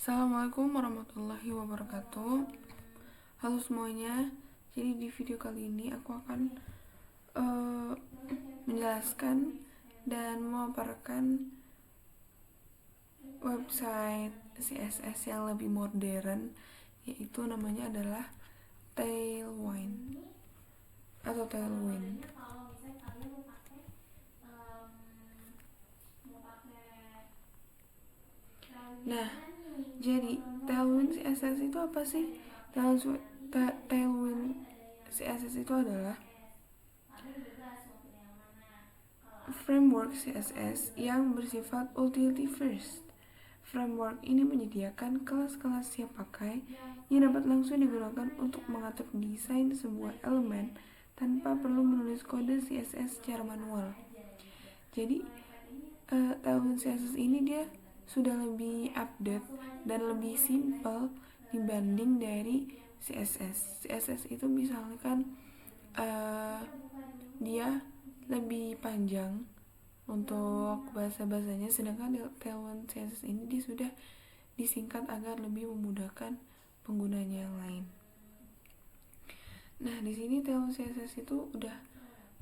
Assalamualaikum warahmatullahi wabarakatuh. Halo semuanya. Jadi di video kali ini aku akan menjelaskan dan memaparkan website CSS yang lebih modern, yaitu namanya adalah Tailwind atau Tailwind. Nah, jadi Tailwind CSS itu apa sih? Tailwind CSS itu adalah framework CSS yang bersifat utility first. Framework ini menyediakan kelas-kelas siap pakai yang dapat langsung digunakan untuk mengatur desain sebuah elemen tanpa perlu menulis kode CSS secara manual. Jadi, Tailwind CSS ini dia sudah lebih update dan lebih simple dibanding dari CSS. CSS itu misalkan dia lebih panjang untuk bahasa-bahasanya, sedangkan Tailwind CSS ini dia sudah disingkat agar lebih memudahkan penggunanya yang lain. Nah, di sini Tailwind CSS itu udah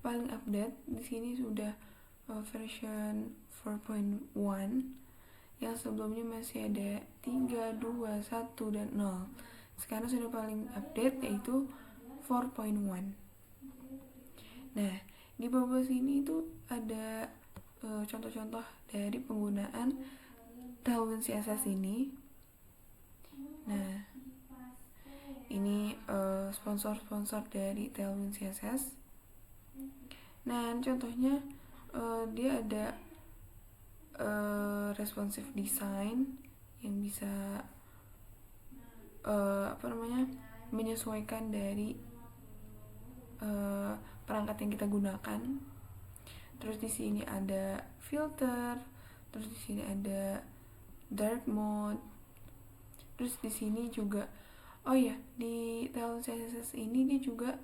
paling update. Di sini sudah version 4.1, yang sebelumnya masih ada 3, 2, 1, dan 0. Sekarang sudah paling update yaitu 4.1. Nah, di bawah sini itu ada contoh-contoh dari penggunaan Tailwind CSS ini. Nah, ini sponsor-sponsor dari Tailwind CSS. Nah, contohnya dia ada responsive design yang bisa menyesuaikan dari perangkat yang kita gunakan. Terus di sini ada filter, terus di sini ada dark mode. Terus di sini juga di Tailwind CSS ini dia juga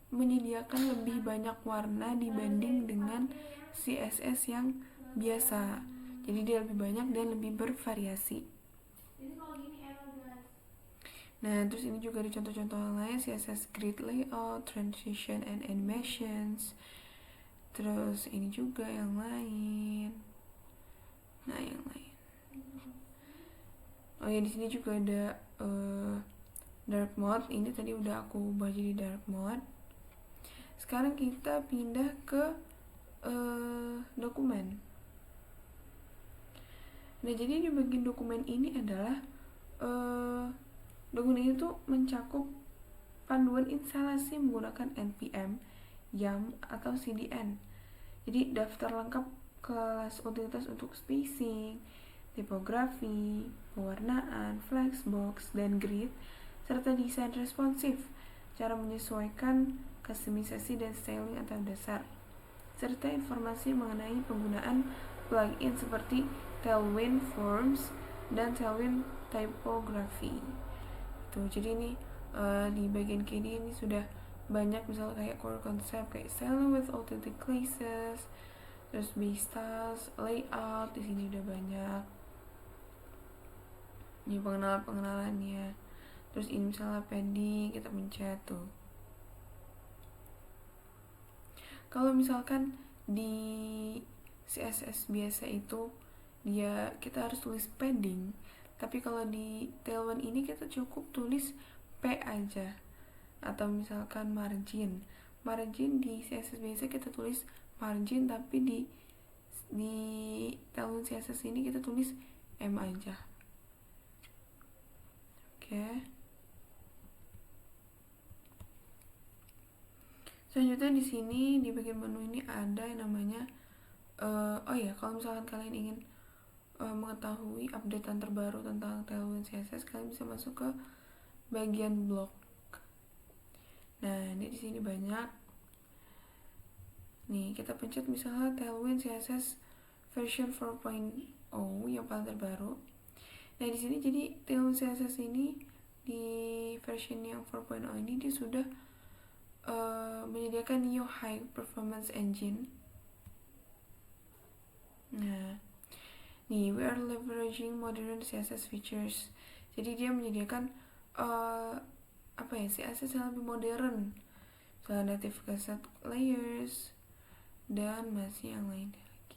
menyediakan lebih banyak warna dibanding dengan CSS yang biasa. Jadi dia lebih banyak dan lebih bervariasi. Nah, terus ini juga ada contoh-contoh yang lain, CSS grid layout, transition and animations. Terus ini juga yang lain. Nah, yang lain. Di sini juga ada dark mode. Ini tadi udah aku ubah jadi dark mode. Sekarang kita pindah ke dokumen. Nah, jadi di bagian dokumen ini adalah dokumen ini tuh mencakup panduan instalasi menggunakan npm, yum, atau cdn. Jadi daftar lengkap kelas utilitas untuk spacing, tipografi, pewarnaan, flexbox, dan grid, serta desain responsif, cara menyesuaikan customisasi dan styling atau dasar, serta informasi mengenai penggunaan plugin seperti Tailwind Forms dan Tailwind Typography. Jadi ini di bagian kiri ini sudah banyak, misalnya kayak core concept kayak styling with authentic classes, terus base styles, layout. Di sini udah banyak. Ini pengenalannya. Terus ini misalnya padding, kita pencet tuh. Kalau misalkan di CSS biasa itu kita harus tulis padding, tapi kalau di Tailwind ini kita cukup tulis P aja. Atau misalkan margin di CSS biasa kita tulis margin, tapi di Tailwind CSS ini kita tulis M aja. Oke. Selanjutnya di sini di bagian menu ini ada yang namanya kalau misalkan kalian ingin mengetahui updatean terbaru tentang Tailwind CSS, kalian bisa masuk ke bagian blog. Nah, ini di sini banyak. Nih, kita pencet misalnya Tailwind CSS version 4.0 yang paling terbaru. Nah, di sini jadi Tailwind CSS ini di version yang 4.0 ini dia sudah menyediakan new high performance engine. Nah, Nih, we are leveraging modern CSS features. Jadi dia menyediakan CSS yang lebih modern, misalnya native cassette layers dan masih yang lain lagi.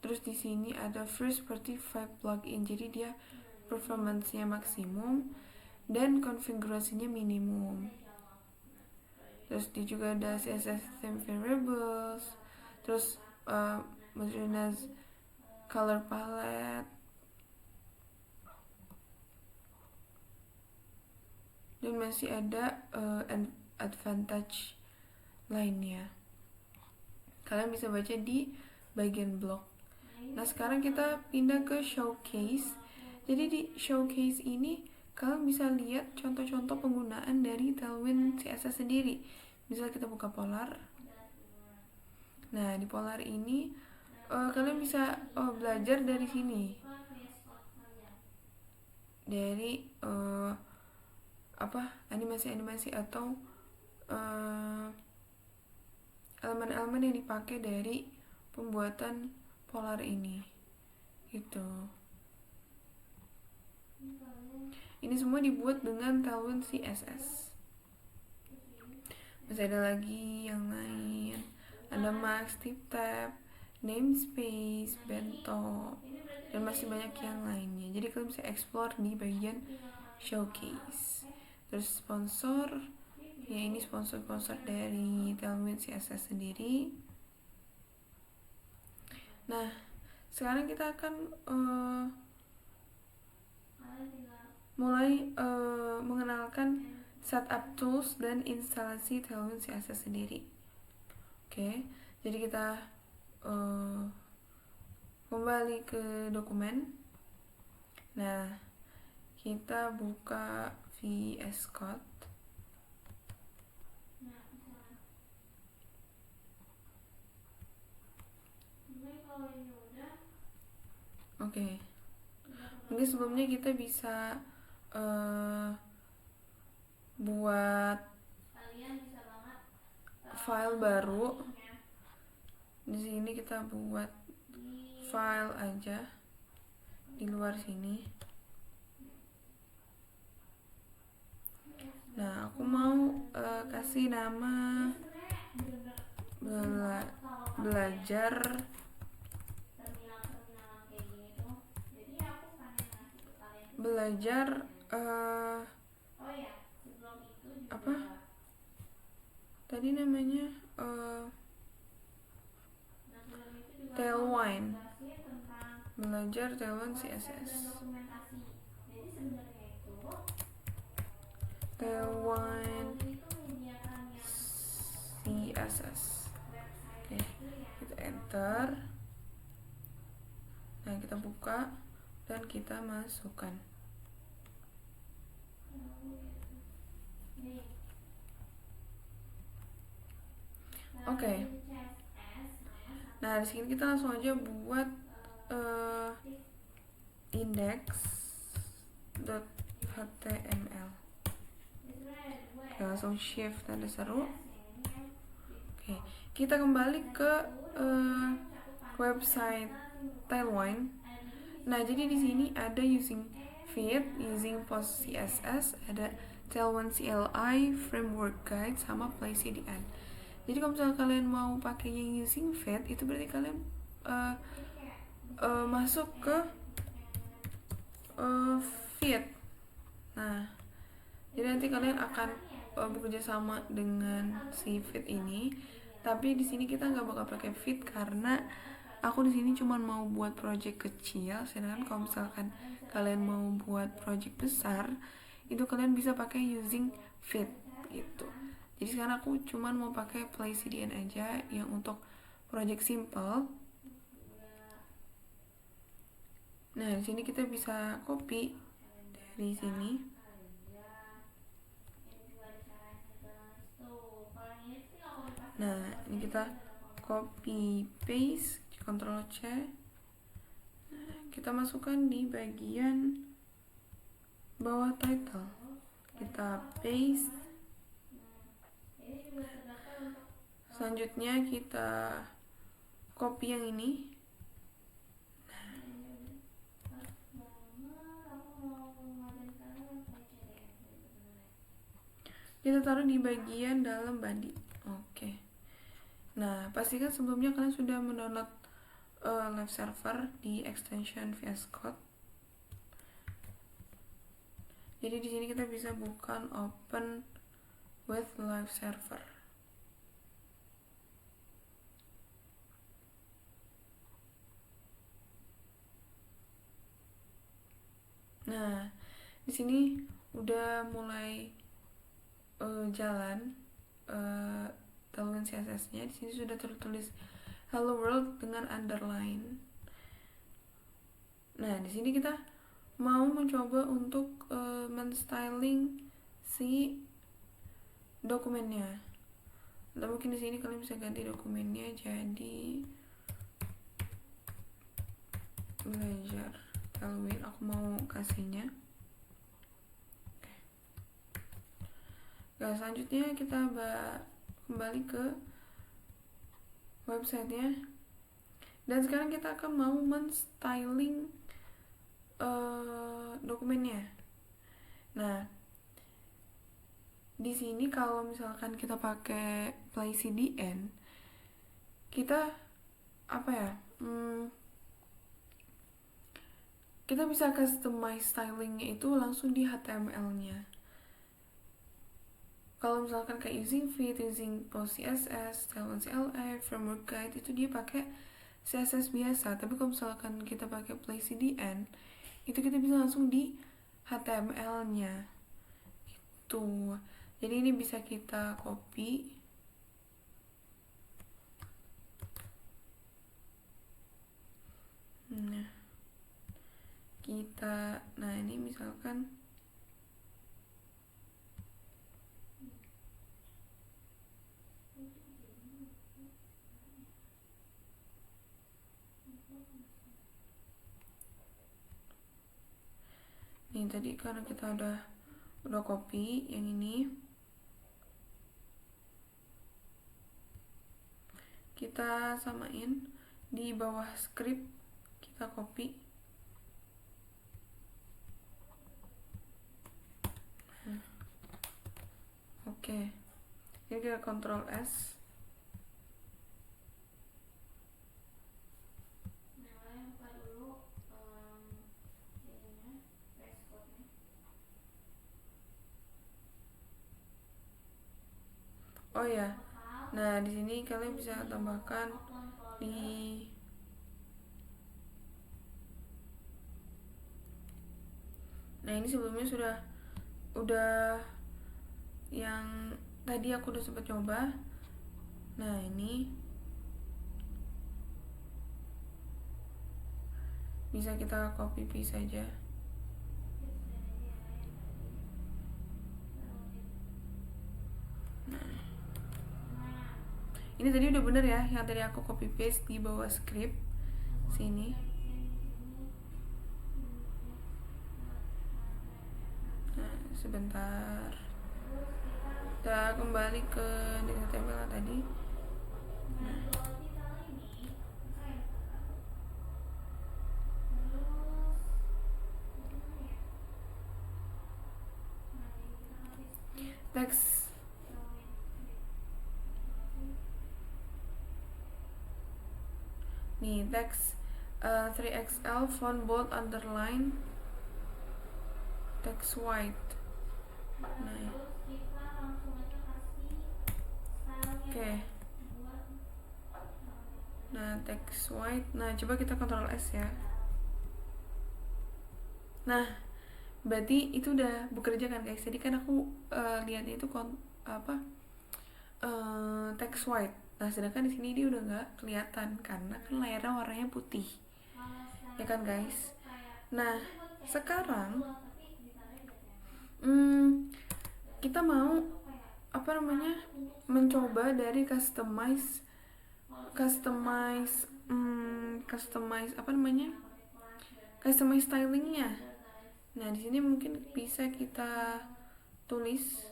Terus di sini ada first party 5 plugin, jadi dia performance-nya maksimum dan konfigurasinya minimum. Terus dia juga ada CSS theme variables, terus modernize color palette, dan masih ada advantage lainnya. Kalian bisa baca di bagian blog. Nah, sekarang kita pindah ke showcase. Jadi di showcase ini kalian bisa lihat contoh-contoh penggunaan dari Tailwind CSS sendiri. Misal kita buka Polar. Nah, di Polar ini kalian bisa belajar dari sini. Dari animasi-animasi atau elemen-elemen yang dipakai dari pembuatan Polar ini gitu. Ini semua dibuat dengan Tailwind CSS. Masih ada lagi yang lain, ada Max, Tip Tab, Namespace, Bento, dan masih banyak yang lainnya. Jadi kalian bisa explore di bagian showcase. Terus sponsor, ya ini sponsor dari Tailwind CSS sendiri. Nah, sekarang kita akan mulai mengenalkan setup tools dan instalasi Tailwind CSS sendiri. Oke, jadi kita kembali ke dokumen. Nah, kita buka VS Code. Oke. Mungkin sebelumnya kita bisa buat file baru. Di sini kita buat file aja di luar sini. Nah, aku mau kasih nama belajar apa tadi namanya Tailwind, belajar Tailwind CSS, Tailwind CSS. Oke, kita enter. Nah, kita buka dan kita masukkan. Oke. Nah, di sini kita langsung aja buat index.html. Oke, langsung shift tanda seru. Oke, kita kembali ke website Tailwind. Nah, jadi di sini ada using feed, using post CSS, ada Tailwind CLI, framework guide, sama play CDN. Jadi kalau misalnya kalian mau pakai yang using feed, itu berarti kalian masuk ke feed. Nah, jadi nanti kalian akan bekerja sama dengan si feed ini. Tapi di sini kita nggak bakal pakai feed karena aku di sini cuma mau buat project kecil. Sedangkan kalau misalkan kalian mau buat project besar, itu kalian bisa pakai using feed gitu. Jadi sekarang aku cuma mau pakai play CDN aja yang untuk project simple. Nah, di sini kita bisa copy dari sini. Nah, ini kita copy paste, Ctrl C. Nah, kita masukkan di bagian bawah title. Kita paste. Selanjutnya kita copy yang ini, kita taruh di bagian dalam body. Oke. Nah, pastikan sebelumnya kalian sudah mendownload Live Server di extension VS Code. Jadi di sini kita bisa buka open with Live Server. Nah, di sini udah mulai jalan talunan CSS-nya. Di sini sudah tertulis Hello World dengan underline. Nah, di sini kita mau mencoba untuk men-styling si dokumennya. Atau mungkin di sini kalian bisa ganti dokumennya jadi belajar Halloween. Aku mau kasihnya. Nah, selanjutnya kita kembali ke websitenya. Dan sekarang kita akan mau men-styling dokumennya. Nah, di sini kalau misalkan kita pakai Play CDN, kita kita bisa customize stylingnya itu langsung di HTML-nya. Kalau misalkan kayak using Fit, using post CSS, style on CLI, framework guide, itu dia pakai CSS biasa. Tapi kalau misalkan kita pakai Play CDN, itu kita bisa langsung di HTML-nya. Itu. Jadi ini bisa kita copy. Nah, ini misalkan nih tadi karena kita udah copy yang ini, kita samain di bawah script, kita copy. Oke. Jadi kita Ctrl S. Oh ya. Nah, di sini kalian bisa tambahkan di Nah, ini sebelumnya udah yang tadi aku udah sempat coba. Nah, ini bisa kita copy paste saja. Ini tadi udah bener ya, yang tadi aku copy paste di bawah script sini. Nah, sebentar. Kita kembali ke HTML tadi. Nah. Text. Nih, text 3XL font bold underline text white. Nah. Oke. Nah, text white. Nah, coba kita Ctrl S ya. Nah, berarti itu udah bekerja kan guys. Jadi kan aku lihatnya itu text white. Nah, sedangkan di sini dia udah nggak kelihatan karena kan layarnya warnanya putih, ya kan guys. Nah, sekarang kita mau mencoba dari customize stylingnya. Nah, di sini mungkin bisa kita tulis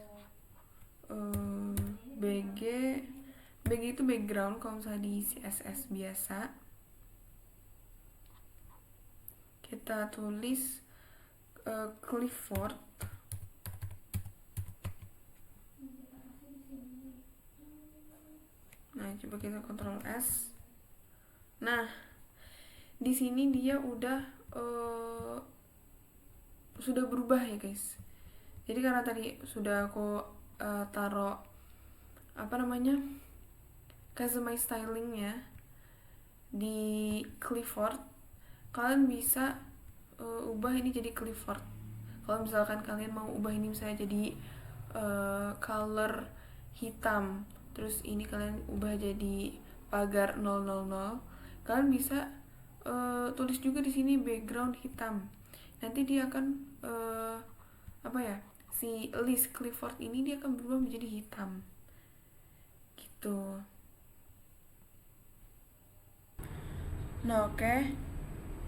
BG itu background kalau misalnya di CSS biasa. Kita tulis Clifford. coba kita Ctrl S. Nah, di sini dia sudah berubah ya guys. Jadi karena tadi sudah aku taruh customize stylingnya di Clipboard, kalian bisa ubah ini jadi Clipboard. Kalau misalkan kalian mau ubah ini misalnya jadi color hitam, terus ini kalian ubah jadi pagar 000, kalian bisa tulis juga di sini background hitam. Nanti dia akan si list Clipboard ini dia akan berubah menjadi hitam gitu. Nah, oke.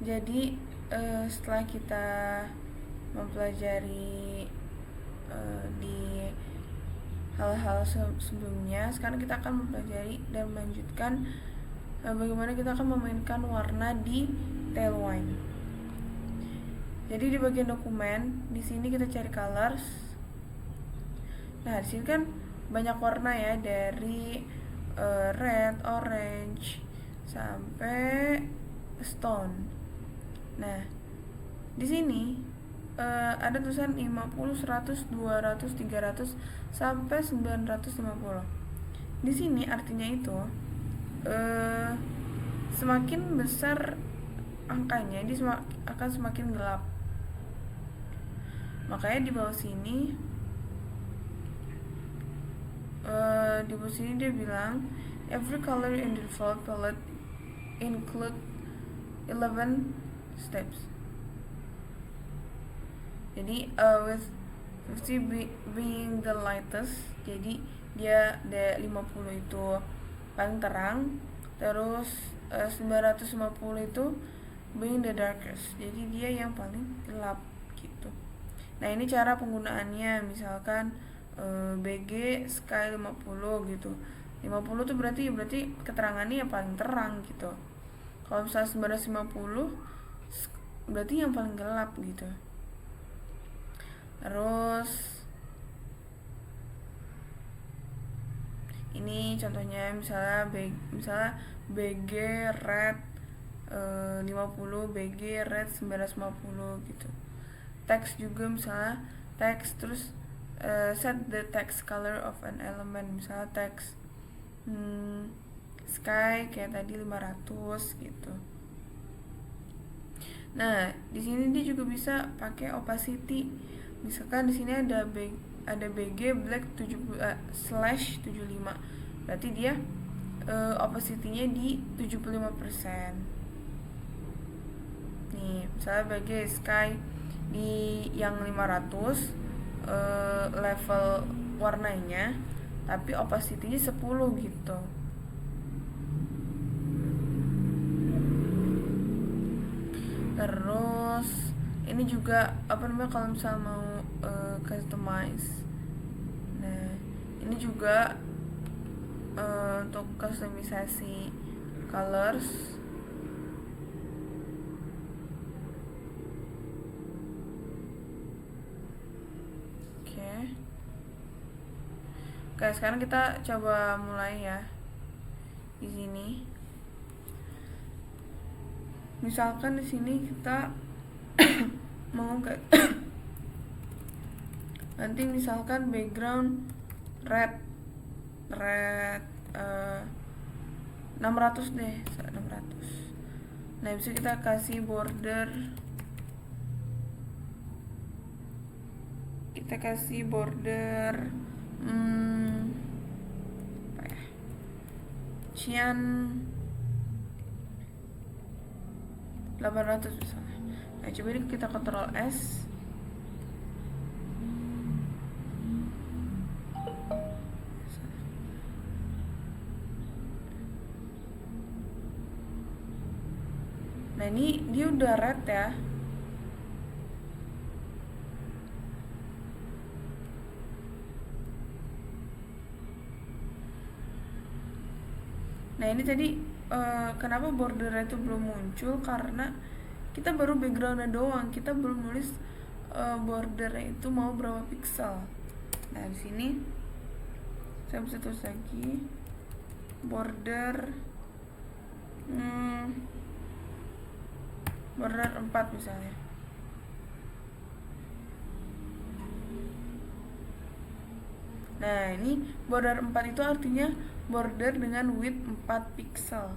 Jadi setelah kita mempelajari di hal-hal sebelumnya, sekarang kita akan mempelajari dan melanjutkan bagaimana kita akan memainkan warna di Tailwind. Jadi di bagian dokumen, di sini kita cari colors. Nah, di sini kan banyak warna ya, dari red, orange, sampai stone. Nah, di sini ada tulisan 50, 100, 200, 300 sampai 950. Di sini artinya itu semakin besar angkanya, dia akan semakin gelap. Makanya di bawah sini dia bilang every color in the default palette include 11 steps. Jadi with 50 being the lightest, jadi dia 50 itu paling terang, terus 950 itu being the darkest, jadi dia yang paling gelap gitu. Nah, ini cara penggunaannya, misalkan BG Sky 50 gitu. 50 tuh berarti keterangannya yang paling terang gitu. Kalau misalnya 950 berarti yang paling gelap gitu. Terus ini contohnya misalnya BG red 50, BG red 950 gitu. Teks juga misalnya teks, terus set the text color of an element, misalnya teks sky kayak tadi 500 gitu. Nah, di sini dia juga bisa pakai opacity. Misalkan di sini ada BG black 70/75. Berarti dia opacity-nya di 75%. Nih, misalnya BG sky di yang 500 level warnanya, tapi opacity-nya 10 gitu. Terus ini juga kalau misal mau customize. Nah, ini juga untuk customisasi colors. Oke, sekarang kita coba mulai ya. Di sini, misalkan di sini kita mau nanti misalkan background red 600 deh, 600. Nah, bisa kita kasih border, cyan 800 misalnya. Nah, coba ini kita Ctrl S. Nah, ini dia udah red ya. Nah, ini tadi kenapa bordernya itu belum muncul, karena kita baru backgroundnya doang, kita belum nulis bordernya itu mau berapa pixel. Nah, di sini saya bisa tulis lagi border border 4 misalnya. Nah, ini border 4 itu artinya border dengan width 4 pixel.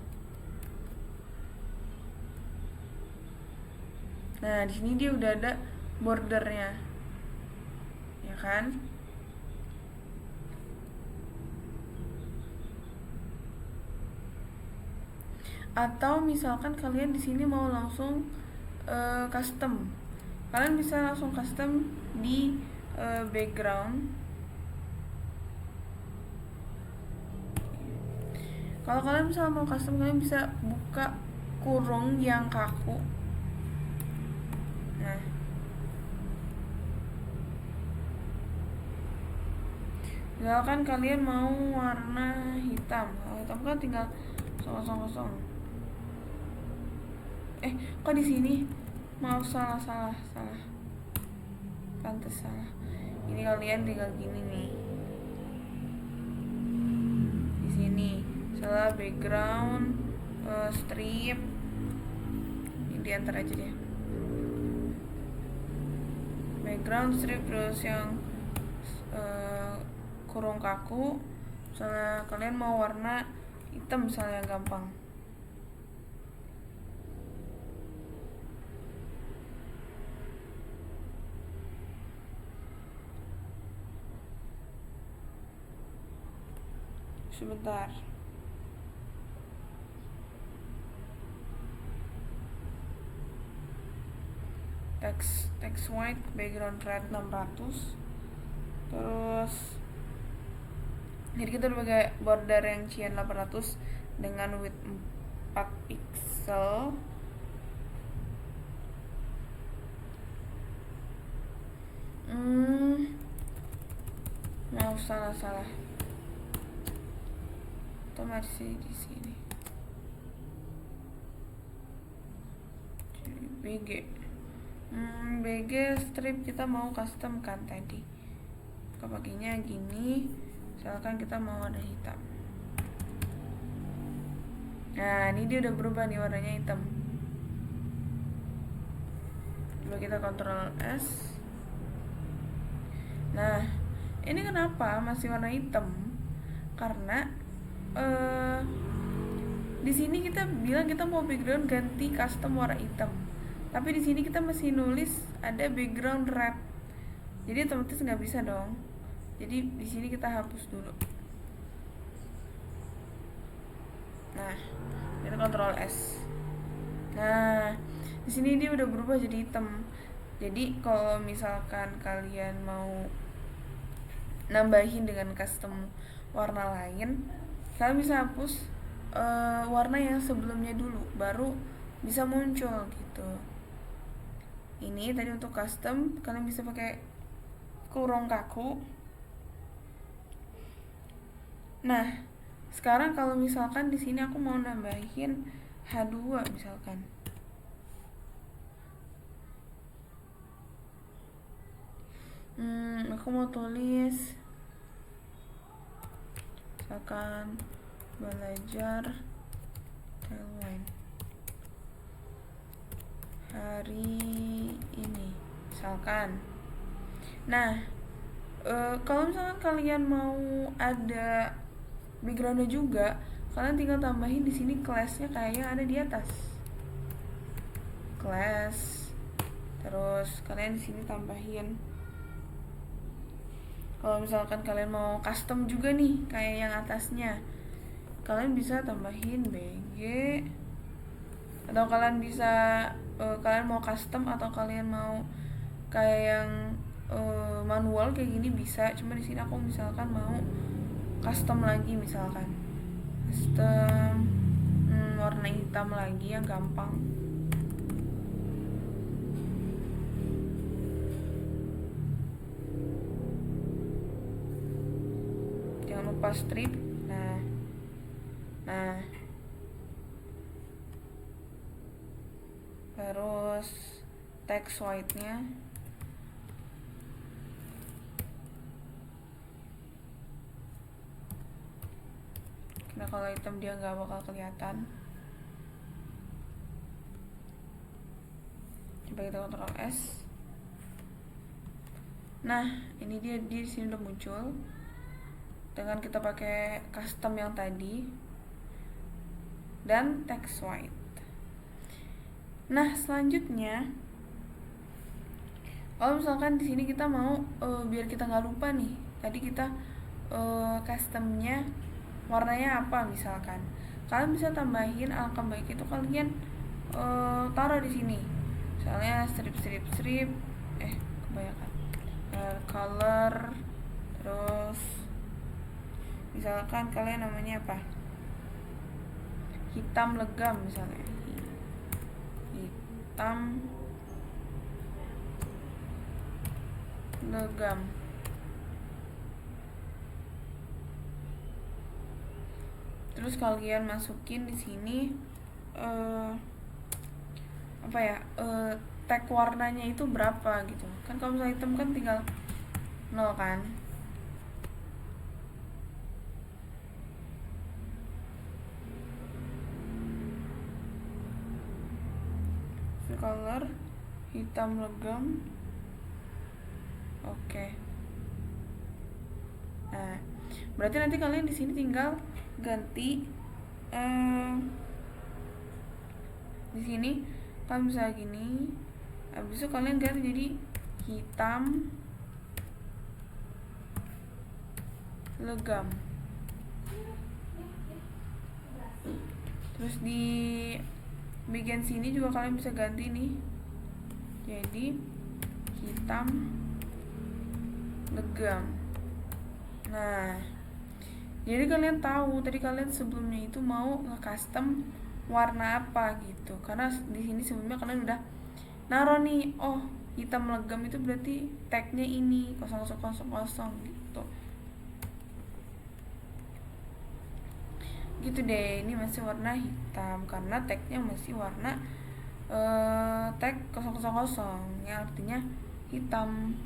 Nah, di sini dia udah ada bordernya. Ya kan? Atau misalkan kalian di sini mau langsung custom. Kalian bisa langsung custom di background. Kalau kalian misalnya mau custom, kalian bisa buka kurung yang kaku. Nah, misalkan kalian mau warna hitam. Kalau hitam kan tinggal kosong. Kok di sini? Maaf, salah. Pantes salah. Ini kalian tinggal gini nih. Di sini salah background strip. Ini diantar aja deh. Background strip terus yang kurung kaku. Misalnya kalian mau warna hitam misalnya, gampang. Sebentar. Text white, background red 600. Terus jadi kita udah pakai border yang cyan 800 dengan width 4 pixel. Maaf, salah. Itu masih di sini. Jadi BG strip kita mau custom kan tadi. Kepakainya gini. Misalkan kita mau warna hitam. Nah, ini dia udah berubah nih warnanya hitam. Coba kita Ctrl S. Nah, ini kenapa masih warna hitam? Karena di sini kita bilang kita mau background ganti custom warna hitam, tapi di sini kita masih nulis ada background red, jadi otomatis nggak bisa dong. Jadi di sini kita hapus dulu. Nah, kita Ctrl S. Nah, di sini dia udah berubah jadi hitam. Jadi kalau misalkan kalian mau nambahin dengan custom warna lain, kalian bisa hapus warna yang sebelumnya dulu, baru bisa muncul gitu. Ini tadi untuk custom, kalian bisa pakai kurung kaku. Nah, sekarang kalau misalkan di sini aku mau nambahin H2 misalkan. Aku mau tulis misalkan belajar timeline hari ini misalkan. Nah, kalau misalkan kalian mau ada backgroundnya juga, kalian tinggal tambahin di sini classnya kayak yang ada di atas, class. Terus kalian di sini tambahin. Kalau misalkan kalian mau custom juga nih kayak yang atasnya, kalian bisa tambahin BG, atau kalian bisa kalian mau custom atau kalian mau kayak yang manual kayak gini bisa. Cuma di sini aku misalkan mau custom lagi, misalkan custom warna hitam lagi yang gampang. Jangan lupa strip. Nah, terus text white-nya kita kalau hitam dia nggak bakal kelihatan. Coba kita Ctrl S. Nah, ini dia di sini udah muncul dengan kita pakai custom yang tadi dan text white. Nah, selanjutnya kalau misalkan di sini kita mau biar kita nggak lupa nih, tadi kita customnya warnanya apa misalkan, kalian bisa tambahin, alangkah baik itu kalian taruh di sini, misalnya strip kebanyakan color, terus misalkan kalian namanya apa, hitam legam misalnya, hitam legam. Terus kalian masukin di sini tag warnanya itu berapa gitu kan. Kalau misalnya hitam kan tinggal 0 kan. Color hitam legam. Oke. Nah, berarti nanti kalian di sini tinggal ganti di sini kan bisa gini. Habis itu kalian ganti jadi hitam legam. Terus di bagian sini juga kalian bisa ganti nih, jadi hitam legam. Nah, jadi kalian tahu tadi kalian sebelumnya itu mau nge-custom warna apa gitu, karena di sini sebelumnya kalian udah naruh nih, oh hitam legam itu berarti tagnya ini 0000 gitu. Gitu deh, ini masih warna hitam karena tagnya masih warna tag 000 yang artinya hitam.